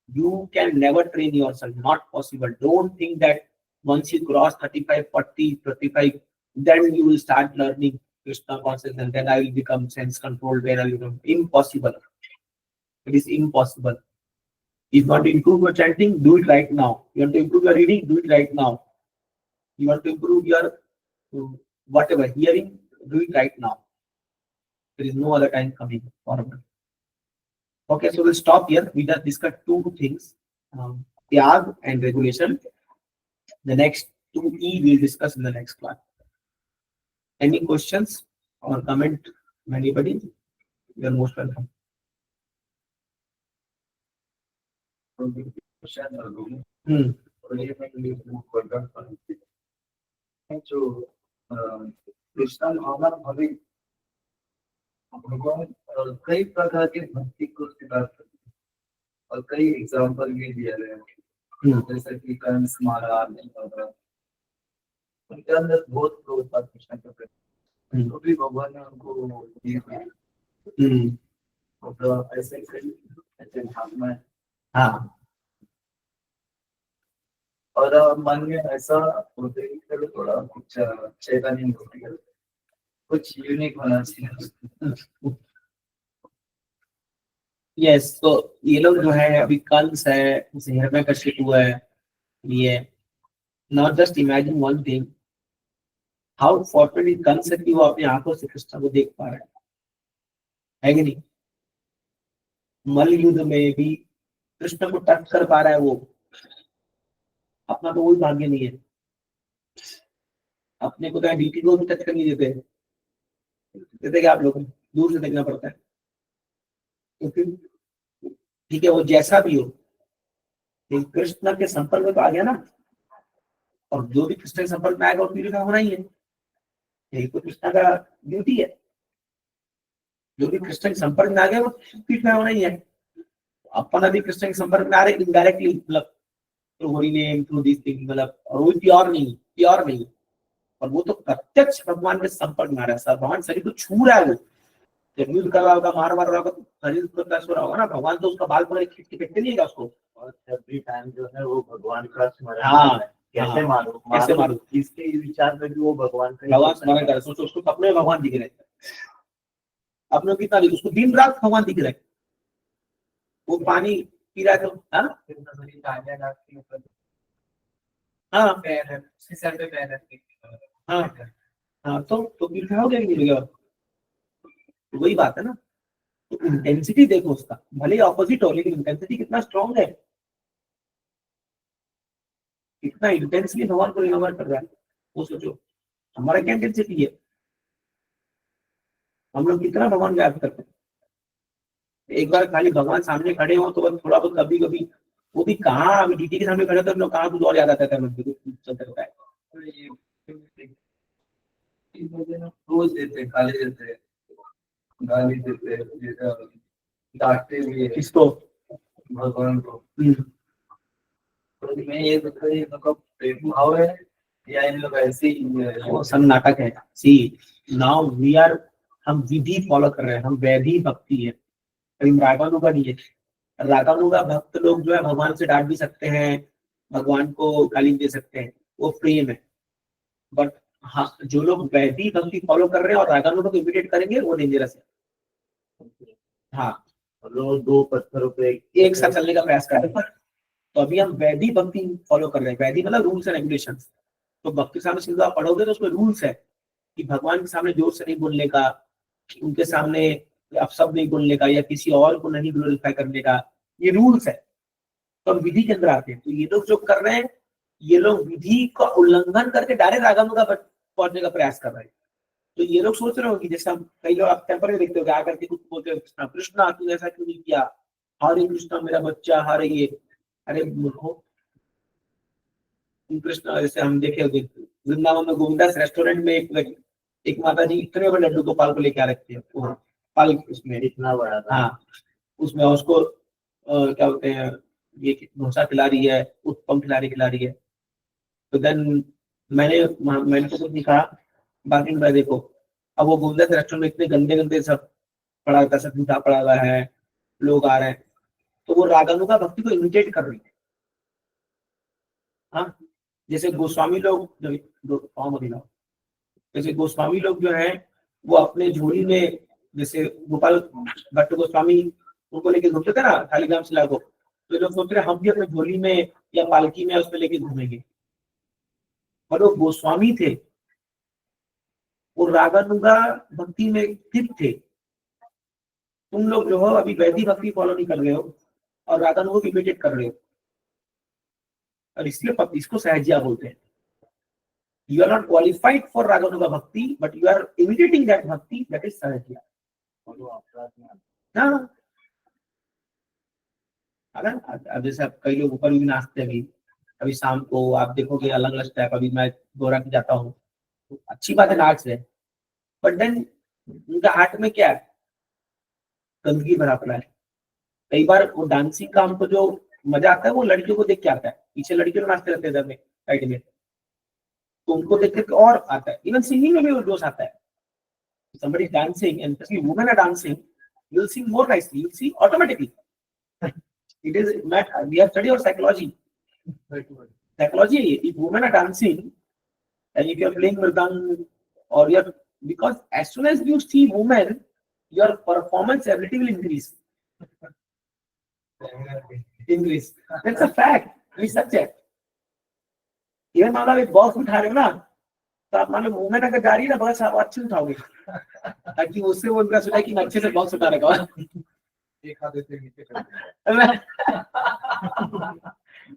you can never train yourself. Not possible. Don't think that once you cross 35, 40, 35, then you will start learning Krishna consciousness and then I will become sense controlled. Where I will become impossible. It is impossible. If you want to improve your chanting, do it right now. You want to improve your reading, do it right now. You want to improve your whatever hearing, do it right now. There is no other time coming forward. Okay, so we'll stop here. We just discussed two things, T.R.E.E. and regulation. The next 2E we'll discuss in the next class. Any questions or comment from anybody? You are most welcome. जो कृष्ण भावना भावी भगवान कई प्रकार के भक्ति को स्वीकार करते हैं और कई एग्जाम्पल भी दिए गए हैं जैसे कि कंस महाराज उनके अंदर बहुत क्रोध था कृष्ण के प्रति तो भी भगवान ने उनको दिए और ऐसे ऐसे भावना है. हाँ. और मन में ऐसा होते ही थोड़ा कुछ चैतन्य कुछ यूनिक होना चाहिए. यस, तो ये लोग जो है अभी कंस है, हिरण्य कश्यप है, ये not just imagine one thing, how fortunate Kans है कि वो अपनी आंखों से कृष्ण को देख पा रहा है कि नहीं. मल युद्ध में भी कृष्ण को टच कर पा रहा है वो. अपना तो कोई भाग्य नहीं है. अपने को तो डीटी को भी टच कर नहीं देते. देते क्या आप लोग? दूर से देखना पड़ता है. ठीक है, वो जैसा भी हो, कृष्ण के संपर्क में तो आ गया ना. और जो भी कृष्ण के संपर्क में आएगा वो प्यूरिफाई होना ही है. यही तो कृष्ण का ड्यूटी है. जो भी कृष्ण के संपर्क में आ गया वो प्यूरिफाई होना ही है. अपन अभी कृष्ण के संपर्क में आ रहे इनडायरेक्टली, मतलब through holy name, through this thing, मतलब और वो प्योर नहीं, और वो तो प्रत्यक्ष भगवान के संपर्क में आ रहा है. भगवान शरीर को छू रहा है. वो जब युद्ध कर रहा होगा, मार रहा होगा, तो शरीर को टच हो रहा होगा ना. भगवान तो उसका बाल पकड़ के खींच के फेंकते नहीं है उसको. और एवरी टाइम जो है वो भगवान का स्मरण. हाँ, कैसे मारो इसके विचार में भी वो भगवान स्मरण कर. सोचो, उसको अपने भगवान दिख रहे, अपने कितना नहीं, उसको दिन रात भगवान दिख रहे. वो पानी पी रहा था. हाँ, तो प्यूरिफाई हो गया. वही बात है ना. तो इंटेंसिटी देखो उसका, भले ही ऑपोजिट हो, लेकिन इंटेंसिटी कितना स्ट्रॉन्ग है. कितना इंटेंसली भगवान को रिमेम्बर कर रहा है. वो सोचो हमारा क्या इंटेंसिटी है. हम लोग कितना भगवान को याद करते हैं. एक बार खाली भगवान सामने खड़े हो तो बस थोड़ा बहुत कभी कभी, वो भी कहाँ, अभी डीटी के सामने खड़े तो हम लोग कहाँ कुछ और याद आता है. चलता रहता है. रोज देते, गाली देते, डांटते भी किसको? भगवान को. तो मैं ये प्रेम भाव है या इन लोग ऐसे ही वो सब नाटक है. सी नाउ वी आर, हम विधि फॉलो कर रहे हैं, हम वैधि भक्ति है. कहीं रागानुगा नहीं है. रागानुगा भक्त लोग जो है भगवान से डांट भी सकते हैं, भगवान को गाली दे सकते हैं, वो प्रेम है. बट हाँ, जो लोग वैदिक भक्ति फॉलो कर रहे हैं और रागानुगा को इमिटेट करेंगे वो डेंजरस है। हाँ, लोग दो पत्थरों पे एक साथ चलने का प्रयास कर रहे हैं। तो अभी हम वैदिक भक्ति फॉलो कर रहे हैं। वैदिक मतलब रूल्स एंड रेगुलेशन। तो भक्ति सामने सिंधु आप पढ़ोगे तो उसमें रूल्स है कि भगवान के सामने जोर से नहीं बोलने का, उनके सामने आप सब नहीं बोलने का, या किसी और को नहीं ग्लोरीफाई करने का, ये रूल्स है। तो हम विधि के अंदर आते हैं। तो ये लोग जो कर रहे हैं, ये लोग विधि का उल्लंघन करके डायरेक्ट रागानुगा पर पहुंचने का प्रयास कर रहे हैं। तो ये लोग सोच रहे हो कि जैसे हम कई लोग आप टेम्पर में देखते हो आकर के कुछ बोलते हो, कृष्णा कृष्णा तू ऐसा क्यों नहीं किया, हरे कृष्णा मेरा बच्चा, हरे ये, अरे मूर्खो, कृष्ण जैसे हम देखे होंगे वृंदावन में गोविंदास रेस्टोरेंट में एक माता जी इतने बड़े लड्डू गोपाल को लेके आ रखते हैं, वो पाल उसमें इतना बड़ा था। हाँ, उसमें उसको क्या बोलते हैं, ये डोसा खिला रही है, उत्पम खिला रही है। तो देन मैंने तो कुछ नहीं कहा, बाकी मैं देखो अब वो गोविंदास रेस्टोरेंट में इतने गंदे गंदे सब पड़ा हुआ, सब मीठा पड़ा हुआ है, लोग आ रहे हैं, तो वो रागानुगा भक्ति को इमिटेट कर रही है। हाँ, जैसे गोस्वामी लोग जैसे गोस्वामी लोग जो है वो अपने झोली में, जैसे गोपाल भट्ट गोस्वामी उनको लेके घूमते थे ना शालिग्राम शिला को, तो लोग सोच रहे हम भी अपने झोली में या पालकी में उसमें लेके घूमेंगे। और वो गोस्वामी थे, वो रागानुगा भक्ति में स्थित थे। तुम लोग जो हो अभी वैदिक भक्ति फॉलो नहीं कर रहे हो और रागानुगा को इमिटेट कर रहे हो, और इसलिए इसको सहजिया बोलते हैं। You are not qualified for Raganuga Bhakti, but you are imitating that Bhakti, that is Sahajya. हाँ, अब जैसे आप कई लोग ऊपर भी नाचते हैं अभी शाम को आप देखोगे अलग अलग टाइप। अभी मैं गोरा की जाता हूँ, तो अच्छी बात है नाच है, बट देन उनका हार्ट में क्या है, गंदगी भरा पड़ा है। कई बार वो डांसिंग का हमको जो मजा आता है वो लड़कियों को देख के आता है, पीछे लड़कियों नाचते रहते हैं इधर में साइड में, तो उनको देख के और आता है। इवन सिंगिंग में भी वो जोश आता है। Somebody is dancing and especially women are dancing, you will sing more nicely, you will see automatically. It is we have studied our psychology. Psychology, if women are dancing and if you are playing mridang or you are, because as soon as you see women, your performance ability will increase. That's a fact. It's such a. Even मान लो एक box उठा रहे हो ना, तो आप मान लो movement अगर जा रही है ना, बस आप अच्छे उठाओगे ताकि उससे वो उनका सुना कि अच्छे से बॉक्स उठा रखा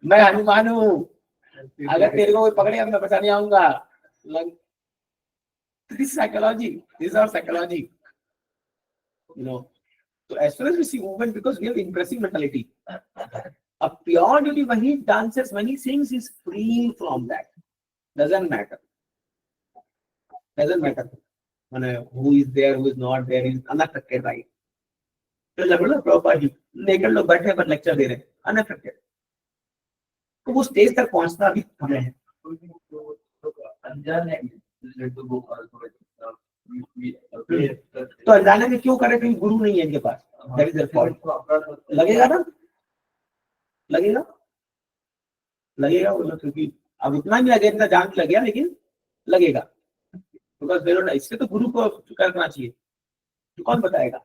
मैं हनुमान हूँ, अगर तेरे को कोई पकड़ेगा मैं बचाने आऊंगा। This psychology, this is our psychology, you know. So as soon as we see movement, because we have impressive mentality, a pure duty when he dances, when he sings, is free from that. Doesn't matter. Who is there, who is not there, is unaffected by it. तो लगभग property लेकर लोग बैठे पर lecture दे रहे हैं, unaffected. तो वो स्टेज तक पहुंचना भी हमें है। तो अनजाने में क्यों करे, क्योंकि गुरु नहीं है इनके पास। That is their fault. लगेगा ना, लगेगा वो लोग, क्योंकि अब इतना भी लगे, इतना जान भी लग गया, लेकिन लगेगा। बिकॉज इससे तो गुरु को करना चाहिए, तो कौन बताएगा।